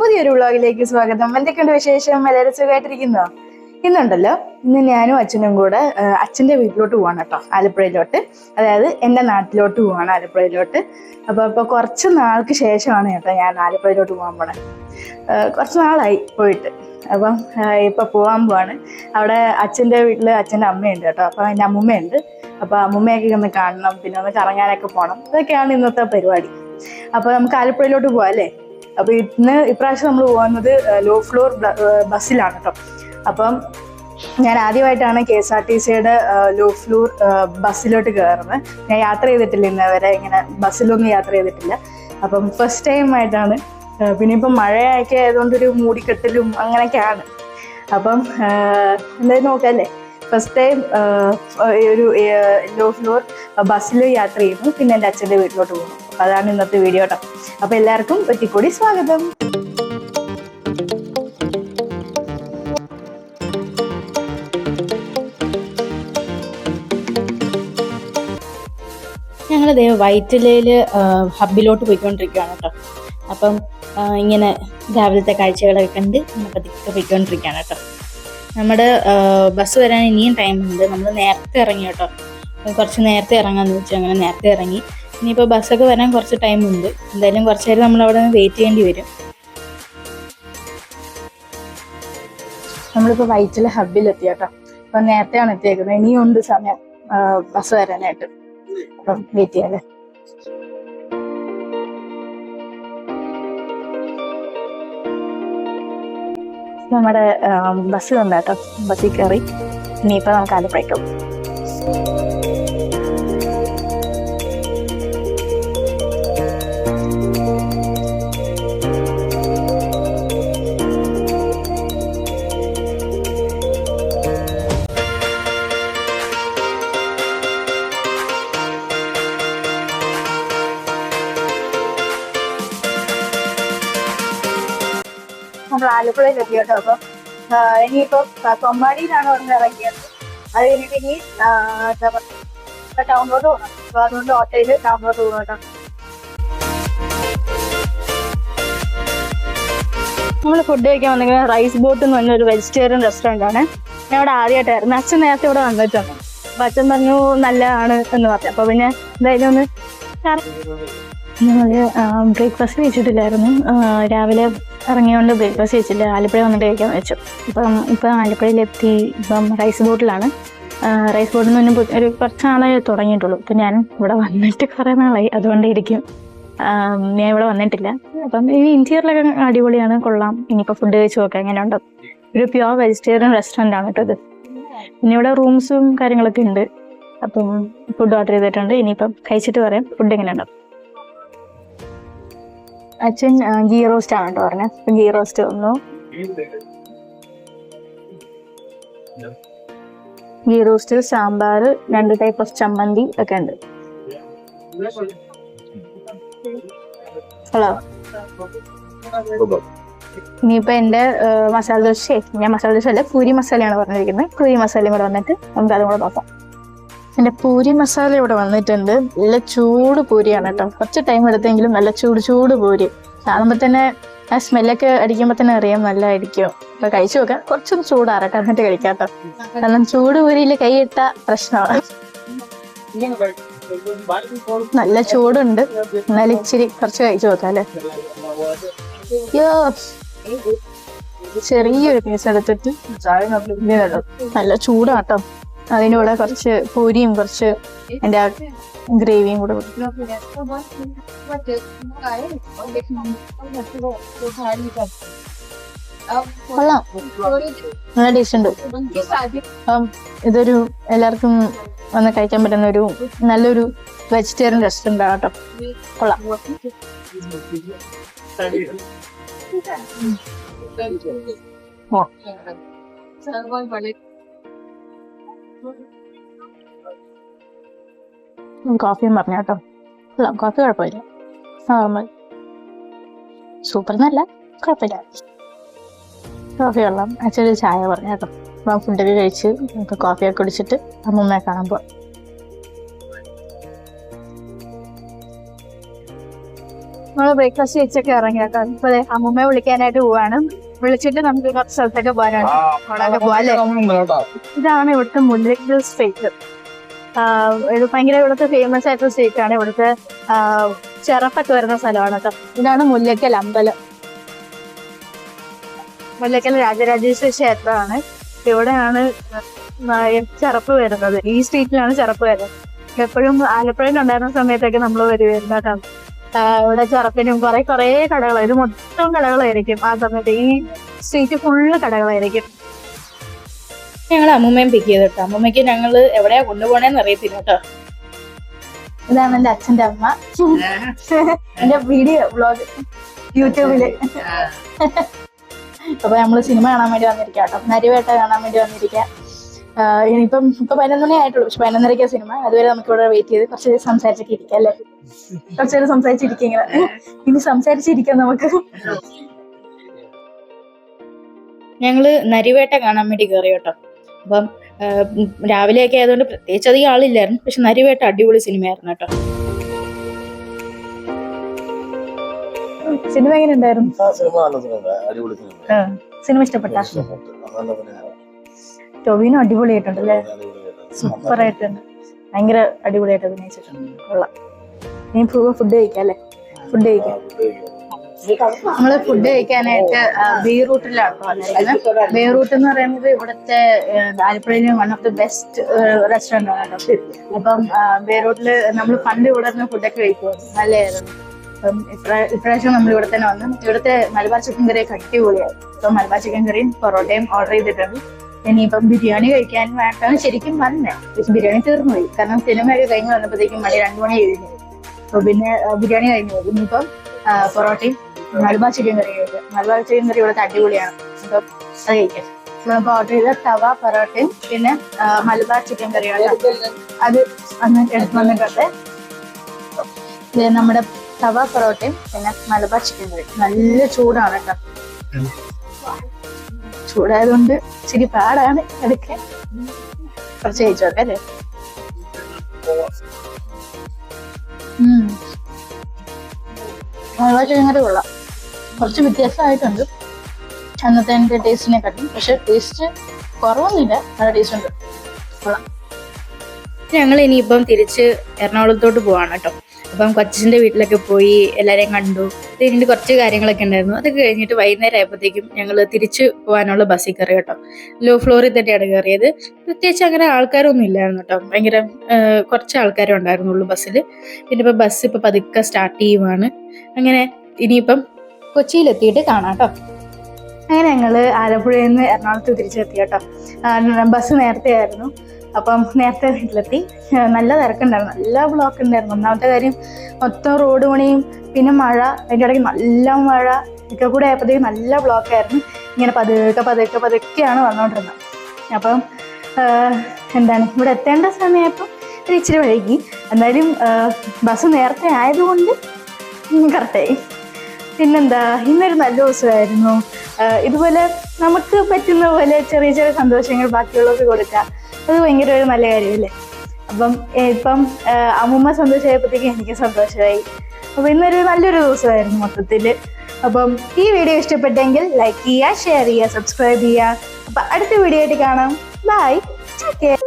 പുതിയൊരു വ്ളോഗിലേക്ക് സ്വാഗതം. എന്തൊക്കെയുണ്ട് വിശേഷം? എല്ലാവരും സുഖമായിട്ടിരിക്കുന്നോ? ഇന്നുണ്ടല്ലോ, ഇന്ന് ഞാനും അച്ഛനും കൂടെ അച്ഛൻ്റെ വീട്ടിലോട്ട് പോവാണ് കേട്ടോ, ആലപ്പുഴയിലോട്ട്. അതായത് എൻ്റെ നാട്ടിലോട്ട് പോവാണ്, ആലപ്പുഴയിലോട്ട്. അപ്പോൾ കുറച്ച് നാൾക്ക് ശേഷമാണ് കേട്ടോ ഞാൻ ആലപ്പുഴയിലോട്ട് പോകാൻ പോണേ. കുറച്ച് നാളായി പോയിട്ട്. അപ്പം ഇപ്പം പോകാൻ പോവാണ്. അവിടെ അച്ഛൻ്റെ വീട്ടിൽ അച്ഛൻ്റെ അമ്മയുണ്ട് കേട്ടോ, അപ്പോൾ എൻ്റെ അമ്മുമ്മയുണ്ട്. അപ്പോൾ അമ്മുമ്മയൊക്കെ ഒന്ന് കാണണം, പിന്നെ ഒന്ന് കറങ്ങാനൊക്കെ പോകണം. ഇതൊക്കെയാണ് ഇന്നത്തെ പരിപാടി. അപ്പോൾ നമുക്ക് ആലപ്പുഴയിലോട്ട് പോകാം അല്ലേ? അപ്പോൾ ഇപ്രാവശ്യം നമ്മൾ പോകുന്നത് ലോ ഫ്ലോർ ബസ്സിലാണ് കേട്ടോ. അപ്പം ഞാൻ ആദ്യമായിട്ടാണ് KSRTCയുടെ ലോ ഫ്ലോർ ബസ്സിലോട്ട് കയറുന്നത്. ഞാൻ യാത്ര ചെയ്തിട്ടില്ല ഇന്നവരെ, ഇങ്ങനെ ബസ്സിലൊന്നും യാത്ര ചെയ്തിട്ടില്ല. അപ്പം ഫസ്റ്റ് ടൈം ആയിട്ടാണ്. പിന്നെ ഇപ്പം മഴയൊക്കെ ആയതുകൊണ്ടൊരു മൂടിക്കെട്ടലും അങ്ങനെയൊക്കെയാണ്. അപ്പം എന്തായാലും നോക്കാം അല്ലേ? ഫസ്റ്റ് ടൈം ഒരു ലോ ഫ്ലോർ ബസ്സിൽ യാത്ര ചെയ്യുന്നു, പിന്നെ എൻ്റെ അച്ഛൻ്റെ വീട്ടിലോട്ട് പോകുന്നു. അപ്പോൾ അതാണ് ഇന്നത്തെ വീഡിയോ കേട്ടോ. അപ്പോൾ എല്ലാവർക്കും ഒരിക്കൽക്കൂടി സ്വാഗതം. ഞങ്ങൾ വൈറ്റിലയിൽ ഹബ്ബിലോട്ട് പോയിക്കൊണ്ടിരിക്കുകയാണ് കേട്ടോ. അപ്പം ഇങ്ങനെ രാവിലത്തെ കാഴ്ചകളൊക്കെ കണ്ട് ഇങ്ങനെ പതുക്കെ പോയിക്കൊണ്ടിരിക്കുകയാണ് കേട്ടോ. നമ്മുടെ ബസ് വരാൻ ഇനിയും ടൈമുണ്ട്. നമ്മൾ നേരത്തെ ഇറങ്ങി കേട്ടോ, കുറച്ച് നേരത്തെ ഇറങ്ങാമെന്ന് വെച്ചാൽ അങ്ങനെ നേരത്തെ ഇറങ്ങി. ഇനിയിപ്പോൾ ബസ്സൊക്കെ വരാൻ കുറച്ച് ടൈമുണ്ട്. എന്തായാലും കുറച്ച് നേരം നമ്മളവിടെ നിന്ന് വെയിറ്റ് ചെയ്യേണ്ടി വരും. നമ്മളിപ്പോൾ വൈറ്റില ഹബ്ബിലെത്തി കേട്ടോ. അപ്പം നേരത്തെയാണ് എത്തിയേക്കുന്നത്, ഇനിയും ഉണ്ട് സമയം ബസ് വരാനായിട്ട്. അപ്പം വെയിറ്റ് ചെയ്യാല്ലേ. നമ്മുടെ ബസ് വന്നു കേട്ടോ. ബസ്സിൽ കയറി ഇനിയിപ്പോൾ നമുക്ക് ആലപ്പുഴയ്ക്കും. നമ്മൾ ആലപ്പുഴയിലെത്തി കേട്ടോ. അപ്പം ഇനിയിപ്പോൾ കൊമ്മാടിയിലാണ് പറഞ്ഞ് ഇറങ്ങിയത്. അത് കഴിഞ്ഞിട്ട് ഇനി ടൗണിലോട്ട് പോകണം. അപ്പോൾ അതുകൊണ്ട് ഓട്ടോയിൽ ടൗണിലോട്ട് പോകും കേട്ടോ. നമ്മൾ ഫുഡ് കഴിക്കാൻ വന്നെങ്കിൽ റൈസ് ബോട്ട് എന്ന് പറഞ്ഞൊരു വെജിറ്റേറിയൻ റെസ്റ്റോറൻ്റ് ആണ്. ഞാൻ ഇവിടെ ആദ്യമായിട്ടായിരുന്നു. അച്ഛൻ നേരത്തെ ഇവിടെ വന്നിട്ടുണ്ട്. അപ്പം അച്ഛൻ പറഞ്ഞു നല്ലതാണ് എന്ന് പറഞ്ഞു. അപ്പോൾ പിന്നെ എന്തായാലും ഒന്ന് ഞങ്ങൾ ബ്രേക്ക്ഫാസ്റ്റ് കഴിച്ചിട്ടില്ലായിരുന്നു. രാവിലെ ഇറങ്ങിയോണ്ട് ബ്രേക്ക്ഫാസ്റ്റ് കഴിച്ചില്ല. ആലപ്പുഴ വന്നിട്ട് കഴിക്കാൻ വെച്ചു. ഇപ്പം ആലപ്പുഴയിലെത്തി. ഇപ്പം റൈസ് ബോട്ടിലാണ്. റൈസ് ബോട്ടിൽ നിന്ന് ഒരു കുറച്ച് നാളായി തുടങ്ങിയിട്ടുള്ളൂ. ഇപ്പം ഞാൻ ഇവിടെ വന്നിട്ട് കുറേ നാളായി, അതുകൊണ്ടിരിക്കും ഞാൻ ഇവിടെ വന്നിട്ടില്ല. അപ്പം ഈ ഇൻറ്റീരിയറിലൊക്കെ അടിപൊളിയാണ്, കൊള്ളാം. ഇനിയിപ്പോൾ ഫുഡ് കഴിച്ച് നോക്കാം എങ്ങനെയുണ്ട്. ഒരു പ്യുവർ വെജിറ്റേറിയൻ റെസ്റ്റോറൻ്റ് ആണ് കേട്ടോ ഇത്. പിന്നെ ഇവിടെ റൂംസും കാര്യങ്ങളൊക്കെ ഉണ്ട്. അപ്പം ഫുഡ് ഓർഡർ ചെയ്തിട്ടുണ്ട്. ഇനിയിപ്പം കഴിച്ചിട്ട് പറയാം ഫുഡ് എങ്ങനെയുണ്ടോ. അച്ഛൻ ഗീ റോസ്റ്റ് ആണ് കേട്ടോ പറഞ്ഞത്. അപ്പം ഗീ റോസ്റ്റ് വന്നു. Ghee roast, sambar, 2 type of ചമ്മന്തി ഒക്കെ ഉണ്ട്. ഹലോ. ഇനിയിപ്പോൾ എൻ്റെ മസാല ദോശ, ഞാൻ മസാല ദോശ അല്ല പൂരി മസാലയാണ് പറഞ്ഞിരിക്കുന്നത്. പൂരി മസാലയും കൂടെ വന്നിട്ട് നമുക്ക് അതും കൂടെ നോക്കാം. എൻ്റെ പൂരി മസാല ഇവിടെ വന്നിട്ടുണ്ട്. നല്ല ചൂട് പൂരിയാണ് കേട്ടോ. കുറച്ച് ടൈം എടുത്തെങ്കിലും നല്ല ചൂട് പൂരി. കാണുമ്പോൾ തന്നെ ആ സ്മെല്ലൊക്കെ അടിക്കുമ്പോൾ തന്നെ അറിയാം നല്ലതായിരിക്കും. അപ്പോൾ കഴിച്ചു നോക്കാം. കുറച്ചൊന്ന് ചൂടാറട്ടെ എന്നിട്ട് കഴിക്കാം കേട്ടോ. കാരണം ചൂട് പൂരിയിൽ കൈയിട്ട പ്രശ്നമാണ്. നല്ല ചൂടുണ്ട്. എന്നാലും ഇച്ചിരി കുറച്ച് കഴിച്ചു നോക്കാം അല്ലേ. ചെറിയൊരു പീസ് എടുത്തിട്ട് നല്ല ചൂടാട്ടോ. അതിൻ്റെ കൂടെ കുറച്ച് പൂരിയും കുറച്ച് എൻ്റെ ആ ഗ്രേവിയും കൂടെ കൊള്ളാം, നല്ല ടേസ്റ്റ് ഉണ്ട്. അപ്പം ഇതൊരു എല്ലാവർക്കും വന്ന് കഴിക്കാൻ പറ്റുന്ന ഒരു നല്ലൊരു വെജിറ്റേറിയൻ റെസ്റ്റോറൻ്റ് ആണ് കേട്ടോ. കൊള്ളാം. കോഫിയും പറഞ്ഞ കേട്ടോ. കൊള്ളാം, കോഫി കുഴപ്പമില്ല, നോർമൽ, സൂപ്പർ എന്നല്ല, കുഴപ്പമില്ല. കോഫി കൊള്ളാം. ആക്ച്വലി ചായ പറഞ്ഞു കേട്ടോ. അപ്പം ഫുഡൊക്കെ കഴിച്ച് നമുക്ക് കോഫിയൊക്കെ കുടിച്ചിട്ട് അമ്മൂമ്മയെ കാണാൻ പോവാം. നമ്മള് ബ്രേക്ക്ഫാസ്റ്റ് കഴിച്ചൊക്കെ ഇറങ്ങി കേട്ടോ. ഇപ്പൊ അമ്മൂമ്മയെ വിളിക്കാനായിട്ട് പോവാണ്. വിളിച്ചിട്ട് നമുക്ക് കുറച്ച് സ്ഥലത്തൊക്കെ പോകാനാണ്. അവിടെ പോവാല്ലേ. ഇതാണ് ഇവിടുത്തെ മുല്ലക്കൽ സ്ട്രീറ്റ്. ഇത് ഭയങ്കര ഇവിടുത്തെ ഫേമസ് ആയിട്ടുള്ള സ്ട്രീറ്റ് ആണ്. ഇവിടുത്തെ ചെറപ്പൊക്കെ വരുന്ന സ്ഥലമാണ് കേട്ടോ. ഇതാണ് മുല്ലക്കൽ അമ്പലം. മുല്ലക്കൽ രാജരാജേശ്വരി ക്ഷേത്രമാണ്. ഇവിടെയാണ് ചെറപ്പ് വരുന്നത്. ഈ സ്ട്രീറ്റിലാണ് ചെറപ്പ് വരുന്നത്. എപ്പോഴും ആലപ്പുഴയിൽ ഉണ്ടായിരുന്ന സമയത്തൊക്കെ നമ്മൾ വരുമായിരുന്നു കേട്ടോ. ഇവിടെ ചെറപ്പിനും കുറെ കടകളാണ്. ഇത് മൊത്തം കടകളായിരിക്കും ആ സമയത്ത്. ഈ സ്ട്രീറ്റ് ഫുള്ള് കടകളായിരിക്കും. ഞങ്ങൾ അമ്മൂമ്മയും പിക്ക് ചെയ്തു കേട്ടോ. അമ്മൂമ്മയ്ക്ക് ഞങ്ങൾ എവിടെയാ കൊണ്ടുപോകണേന്ന് അറിയത്തില്ല കേട്ടോ. ഇതാണ് എന്റെ അച്ഛന്റെ അമ്മ. എന്റെ വീഡിയോ വ്ളോഗ് യൂട്യൂബില്. അപ്പൊ നമ്മള് സിനിമ കാണാൻ വേണ്ടി വന്നിരിക്കാം കേട്ടോ. നരിവേട്ട കാണാൻ വേണ്ടി വന്നിരിക്കാം. ഇപ്പൊ 11 മണി ആയിട്ടുള്ളൂ. പക്ഷെ 11:30 സിനിമ. അതുവരെ നമുക്ക് ഇവിടെ വെയിറ്റ് ചെയ്ത് കുറച്ച് സംസാരിച്ചൊക്കെ ഇരിക്കാം അല്ലേ. കുറച്ചേരം സംസാരിച്ചിരിക്കാം. ഇനി സംസാരിച്ചിരിക്കാം നമുക്ക്. ഞങ്ങള് നരിവേട്ട കാണാൻ വേണ്ടി കയറി കേട്ടോ. അപ്പം രാവിലെയൊക്കെ ആയതുകൊണ്ട് പ്രത്യേകിച്ച് അധികം ആളില്ലായിരുന്നു. പക്ഷെ നരിവേട്ട അടിപൊളി സിനിമയായിരുന്നു കേട്ടോ. സിനിമ എങ്ങനെ ഉണ്ടായിരുന്നു? സിനിമ ഇഷ്ടപ്പെട്ട? ടൊവിനോ അടിപൊളിയായിട്ടുണ്ടല്ലേ. സൂപ്പർ ആയിട്ടുണ്ട്. ഭയങ്കര അടിപൊളിയായിട്ട് അഭിനയിച്ചിട്ടുണ്ട്. കൊള്ളാം. ഇനി ഫുഡ് കഴിക്കാം അല്ലേ. ഫുഡ് കഴിക്കാം. നമ്മള് ഫുഡ് കഴിക്കാനായിട്ട് ബീറൂട്ടിലാണ് വന്നിരിക്കുന്നത്. ബീറൂട്ട് എന്ന് പറയുന്നത് ഇവിടുത്തെ ആലപ്പുഴയിലെ one of the best restaurant ആണ് കേട്ടോ. അപ്പം ബീറൂട്ടില് നമ്മൾ പണ്ട് ഇവിടെ നിന്ന് ഫുഡൊക്കെ കഴിക്കുമായിരുന്നു. നല്ലതായിരുന്നു. അപ്പം ഇപ്രാവശ്യം നമ്മൾ ഇവിടെ തന്നെ വന്നു. ഇവിടുത്തെ മലബാർ ചിക്കൻ കറിയൊക്കെ അടിപൊളിയായി. ഇപ്പം മലബാർ ചിക്കൻ കറിയും പൊറോട്ടയും ഓർഡർ ചെയ്തിട്ടുണ്ട്. ഇനിയിപ്പം ബിരിയാണി കഴിക്കാൻ വേണ്ടിയാണ് ശരിക്കും വന്നേ. പക്ഷെ ബിരിയാണി തീർന്നു പോയി. കാരണം സിനിമയൊക്കെ കഴിഞ്ഞ് വന്നപ്പോഴത്തേക്കും മണി 2 മണി കഴിഞ്ഞു. അപ്പൊ പിന്നെ ബിരിയാണി കഴിഞ്ഞു പോയി. ഇനിയിപ്പം പൊറോട്ടയും മലബാർ ചിക്കൻ കറി കഴിക്കാം. മലബാർ ചിക്കൻ കറി ഇവിടുത്തെ അടിപൊളിയാണ്. അപ്പം അത് കഴിക്കാം. നമ്മളിപ്പോൾ ഓർഡർ ചെയ്ത തവ പൊറോട്ടയും പിന്നെ മലബാർ ചിക്കൻ കറിയാണ്. അത് അന്ന് എടുത്ത് വന്നിട്ടുണ്ട്. നമ്മുടെ തവ പൊറോട്ടയും പിന്നെ മലബാർ ചിക്കൻ കറി. നല്ല ചൂടാണ് കേട്ടോ. ചൂടായതുകൊണ്ട് ഇച്ചിരി പാടാണ് എടുക്കാൻ. കുറച്ച് കഴിച്ചു നോക്കാം അല്ലേ. മലബാർ ചിക്കൻ കറി കൊള്ളാം. കുറച്ച് വ്യത്യാസമായിട്ടുണ്ട് അന്നത്തെ എൻ്റെ ടേസ്റ്റിനെ കാട്ടി. പക്ഷെ ടേസ്റ്റ് കുറവൊന്നുമില്ല. നല്ല ടേസ്റ്റ് ഉണ്ട്. കൊള്ളാം. ഞങ്ങൾ ഇനിയിപ്പം തിരിച്ച് എറണാകുളത്തോട്ട് പോവാണ് കേട്ടോ. അപ്പം കൊച്ചിൻ്റെ വീട്ടിലൊക്കെ പോയി എല്ലാവരെയും കണ്ടു. ഇത് കഴിഞ്ഞിട്ട് കുറച്ച് കാര്യങ്ങളൊക്കെ ഉണ്ടായിരുന്നു. അതൊക്കെ കഴിഞ്ഞിട്ട് വൈകുന്നേരം ആയപ്പോഴത്തേക്കും ഞങ്ങൾ തിരിച്ച് പോകാനുള്ള ബസ്സിൽ കയറി കേട്ടോ. ലോ ഫ്ലോറിൽ തന്നെയാണ് കയറിയത്. പ്രത്യേകിച്ച് അങ്ങനെ ആൾക്കാരൊന്നും ഇല്ലായിരുന്നു കേട്ടോ. ഭയങ്കര കുറച്ച് ആൾക്കാരെ ഉണ്ടായിരുന്നുള്ളൂ ബസ്സിൽ. പിന്നെ ഇപ്പം ബസ് ഇപ്പം പതുക്കെ സ്റ്റാർട്ട് ചെയ്യുവാണ്. അങ്ങനെ ഇനിയിപ്പം കൊച്ചിയിലെത്തിയിട്ട് കാണാം കേട്ടോ. അങ്ങനെ ഞങ്ങൾ ആലപ്പുഴയിൽ നിന്ന് എറണാകുളത്ത് തിരിച്ചെത്തി കേട്ടോ. ബസ് നേരത്തെ ആയിരുന്നു. അപ്പം നേരത്തെ വീട്ടിലെത്തി. നല്ല തിരക്കുണ്ടായിരുന്നു. നല്ല ബ്ലോക്ക് ഉണ്ടായിരുന്നു. ഒന്നാമത്തെ കാര്യം മൊത്തം റോഡ് പണിയും പിന്നെ മഴ. അതിൻ്റെ ഇടയ്ക്ക് നല്ല മഴ ഒക്കെ കൂടെ ആയപ്പോഴത്തേക്കും നല്ല ബ്ലോക്കായിരുന്നു. ഇങ്ങനെ പതുക്കെയാണ് വന്നുകൊണ്ടിരുന്നത്. അപ്പം എന്താണ് ഇവിടെ എത്തേണ്ട സമയപ്പം ഒരു ഇച്ചിരി വൈകി. എന്നാലും ബസ് നേരത്തെ ആയതുകൊണ്ട് കറക്റ്റായി. പിന്നെന്താ, ഇന്നൊരു നല്ല ദിവസമായിരുന്നു. ഇതുപോലെ നമുക്ക് പറ്റുന്ന പോലെ ചെറിയ ചെറിയ സന്തോഷങ്ങൾ ബാക്കിയുള്ളവർക്ക് കൊടുക്കുക. അത് ഭയങ്കര ഒരു നല്ല കാര്യമല്ലേ. അപ്പം ഇപ്പം അമ്മൂമ്മ സന്തോഷമായപ്പോഴത്തേക്കും എനിക്ക് സന്തോഷമായി. അപ്പം ഇന്നൊരു നല്ലൊരു ദിവസമായിരുന്നു മൊത്തത്തിൽ. അപ്പം ഈ വീഡിയോ ഇഷ്ടപ്പെട്ടെങ്കിൽ ലൈക്ക് ചെയ്യുക, ഷെയർ ചെയ്യുക, സബ്സ്ക്രൈബ് ചെയ്യുക. അപ്പം അടുത്ത വീഡിയോ ആയിട്ട് കാണാം. ബൈ. Take care.